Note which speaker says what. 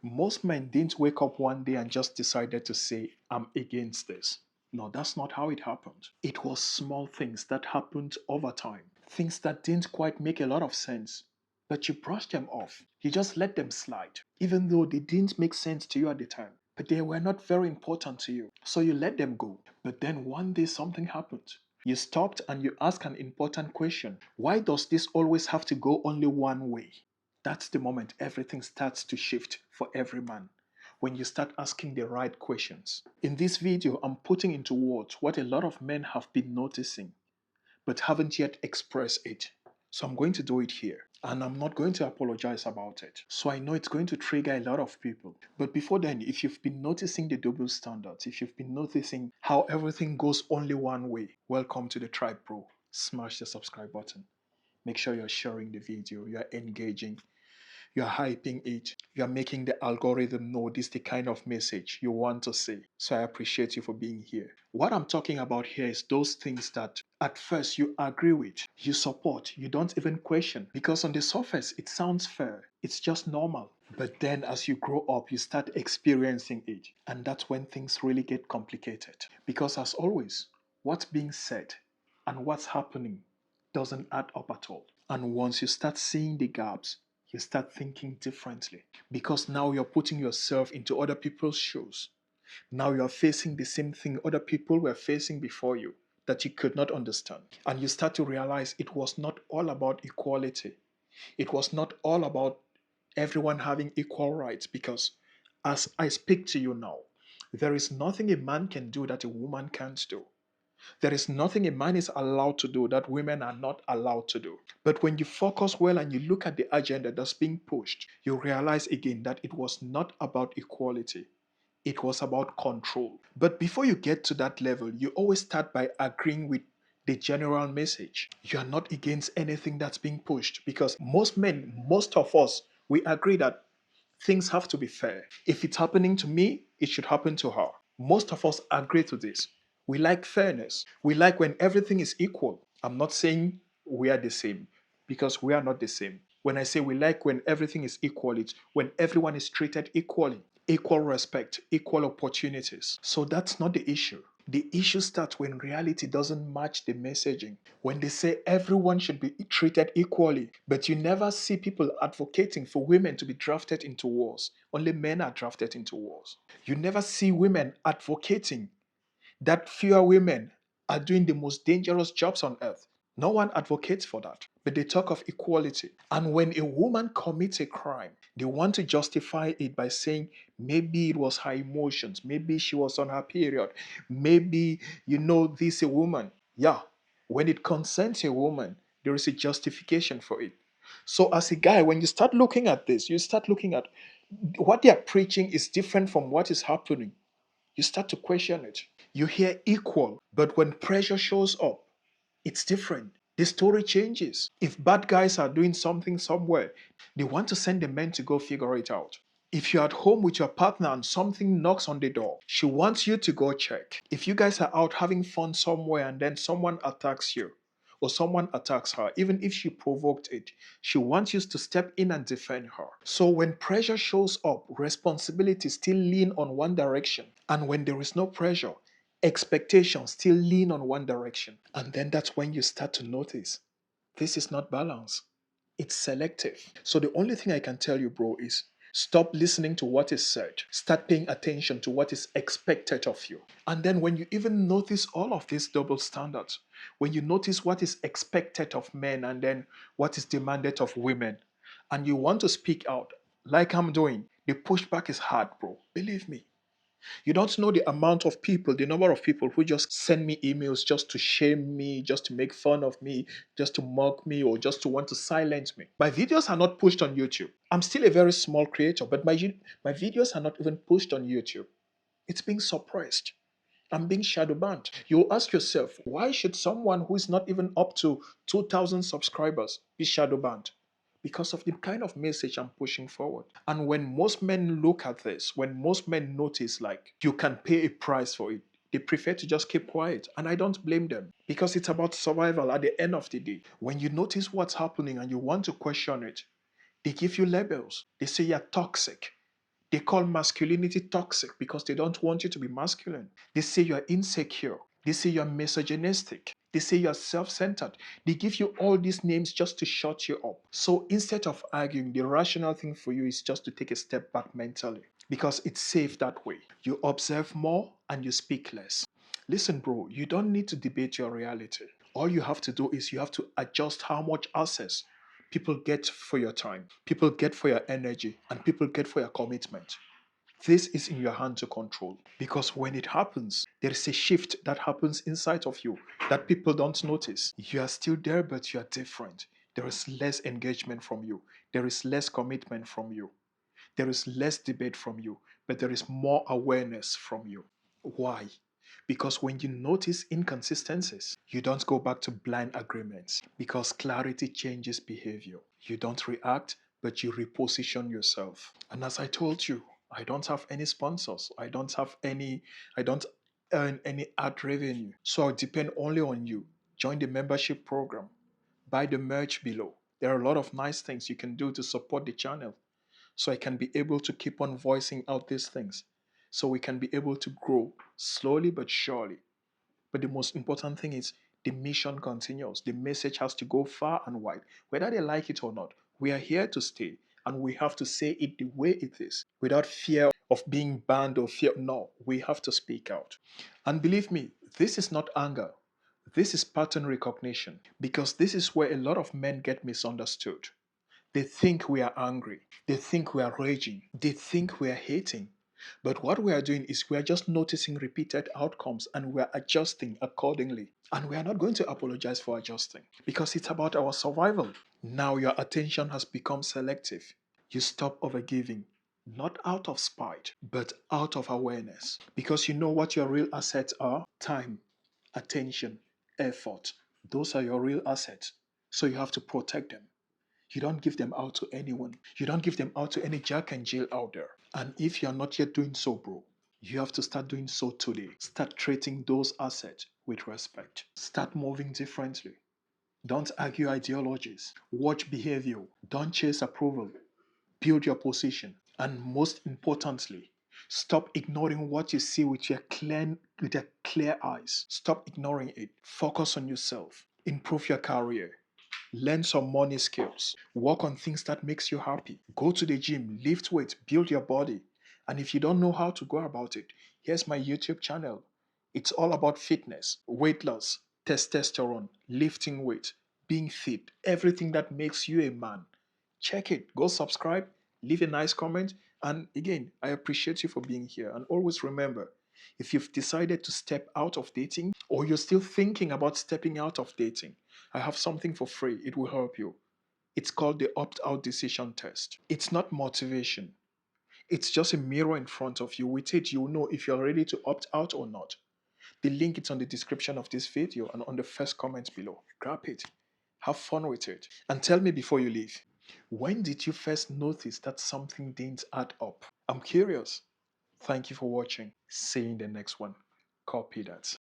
Speaker 1: Most men didn't wake up one day and just decided to say, I'm against this. No, that's not how it happened. It was small things that happened over time. Things that didn't quite make a lot of sense. But you brushed them off. You just let them slide. Even though they didn't make sense to you at the time. But they were not very important to you. So you let them go. But then one day something happened. You stopped and you asked an important question. Why does this always have to go only one way? That's the moment everything starts to shift for every man. When you start asking the right questions. In this video, I'm putting into words what a lot of men have been noticing, but haven't yet expressed it. So I'm going to do it here. And I'm not going to apologize about it. So I know it's going to trigger a lot of people. But before then, if you've been noticing the double standards, if you've been noticing how everything goes only one way, welcome to the tribe, bro. Smash the subscribe button. Make sure you're sharing the video, you're engaging, you're hyping it, you're making the algorithm know this is the kind of message you want to see. So I appreciate you for being here. What I'm talking about here is those things that at first you agree with, you support, you don't even question. Because on the surface, it sounds fair. It's just normal. But then as you grow up, you start experiencing it. And that's when things really get complicated. Because as always, what's being said and what's happening doesn't add up at all. And once you start seeing the gaps, you start thinking differently because now you're putting yourself into other people's shoes. Now you're facing the same thing other people were facing before you that you could not understand. And you start to realize it was not all about equality. It was not all about everyone having equal rights because as I speak to you now, there is nothing a man can do that a woman can't do. There is nothing a man is allowed to do that women are not allowed to do. But when you focus well and you look at the agenda that's being pushed, you realize again that it was not about equality. It was about control. But before you get to that level, you always start by agreeing with the general message. You are not against anything that's being pushed because most men, most of us, we agree that things have to be fair. If it's happening to me, it should happen to her. Most of us agree to this. We like fairness. We like when everything is equal. I'm not saying we are the same because we are not the same. When I say we like when everything is equal, it's when everyone is treated equally, equal respect, equal opportunities. So that's not the issue. The issue starts when reality doesn't match the messaging. When they say everyone should be treated equally, but you never see people advocating for women to be drafted into wars. Only men are drafted into wars. You never see women advocating that fewer women are doing the most dangerous jobs on earth. No one advocates for that, but they talk of equality. And when a woman commits a crime, they want to justify it by saying maybe it was her emotions, maybe she was on her period, maybe, this a woman. Yeah, when it concerns a woman, there is a justification for it. So, as a guy, when you start looking at this, you start looking at what they are preaching is different from what is happening. You start to question it. You hear equal, but when pressure shows up, it's different. The story changes. If bad guys are doing something somewhere, they want to send the men to go figure it out. If you're at home with your partner and something knocks on the door, she wants you to go check. If you guys are out having fun somewhere and then someone attacks you, or someone attacks her, even if she provoked it, she wants you to step in and defend her. So when pressure shows up, responsibility still lean on one direction. And when there is no pressure, expectations still lean on one direction. And then that's when you start to notice this is not balance. It's selective. So the only thing I can tell you, bro, is stop listening to what is said. Start paying attention to what is expected of you. And then when you even notice all of these double standards, when you notice what is expected of men and then what is demanded of women, and you want to speak out, like I'm doing, the pushback is hard, bro. Believe me. You don't know the amount of people, the number of people who just send me emails just to shame me, just to make fun of me, just to mock me, or just to want to silence me. My videos are not pushed on YouTube. I'm still a very small creator, but my videos are not even pushed on YouTube. It's being suppressed. I'm being shadow banned. You'll ask yourself, why should someone who is not even up to 2,000 subscribers be shadow banned? Because of the kind of message I'm pushing forward. And when most men look at this, when most men notice like you can pay a price for it, they prefer to just keep quiet. And I don't blame them because it's about survival at the end of the day. When you notice what's happening and you want to question it, they give you labels. They say you're toxic. They call masculinity toxic because they don't want you to be masculine. They say you're insecure. They say you're misogynistic. They say you're self centered. They give you all these names just to shut you up. So instead of arguing, the rational thing for you is just to take a step back mentally because it's safe that way. You observe more and you speak less. Listen, bro, you don't need to debate your reality. All you have to do is you have to adjust how much access people get for your time, people get for your energy, and people get for your commitment. This is in your hand to control because when it happens, there is a shift that happens inside of you that people don't notice. You are still there, but you are different. There is less engagement from you, there is less commitment from you, there is less debate from you, but there is more awareness from you. Why? Because when you notice inconsistencies, you don't go back to blind agreements because clarity changes behavior. You don't react, but you reposition yourself. And as I told you, I don't have any sponsors. I don't earn any ad revenue. So I depend only on you. Join the membership program. Buy the merch below. There are a lot of nice things you can do to support the channel so I can be able to keep on voicing out these things. So we can be able to grow slowly but surely. But the most important thing is the mission continues. The message has to go far and wide. Whether they like it or not, we are here to stay and we have to say it the way it is without fear of being banned or fear. No, we have to speak out. And believe me, this is not anger. This is pattern recognition because this is where a lot of men get misunderstood. They think we are angry. They think we are raging. They think we are hating. But what we are doing is we are just noticing repeated outcomes and we are adjusting accordingly. And we are not going to apologize for adjusting because it's about our survival. Now your attention has become selective. You stop overgiving, not out of spite, but out of awareness. Because you know what your real assets are: time, attention, effort. Those are your real assets. So you have to protect them. You don't give them out to anyone. You don't give them out to any jack and Jill out there. And if you're not yet doing so, bro, you have to start doing so today. Start treating those assets with respect. Start moving differently. Don't argue ideologies. Watch behavior. Don't chase approval. Build your position. And most importantly, stop ignoring what you see with your clear eyes. Stop ignoring it. Focus on yourself. Improve your career. Learn some money skills. Work on things that makes you happy. Go to the gym, lift weights, build your body. And if you don't know how to go about it, here's my YouTube channel. It's all about fitness, weight loss, testosterone, lifting weight, being fit, everything that makes you a man. Check it. Go subscribe, leave a nice comment. And again, I appreciate you for being here. And always remember, if you've decided to step out of dating or you're still thinking about stepping out of dating, I have something for free. It will help you. It's called the opt out decision test. It's not motivation, it's just a mirror in front of you. With it, you will know if you're ready to opt out or not. The link is on the description of this video and on the first comment below. Grab it. Have fun with it. And tell me before you leave, when did you first notice that something didn't add up? I'm curious. Thank you for watching. See you in the next one. Copy that.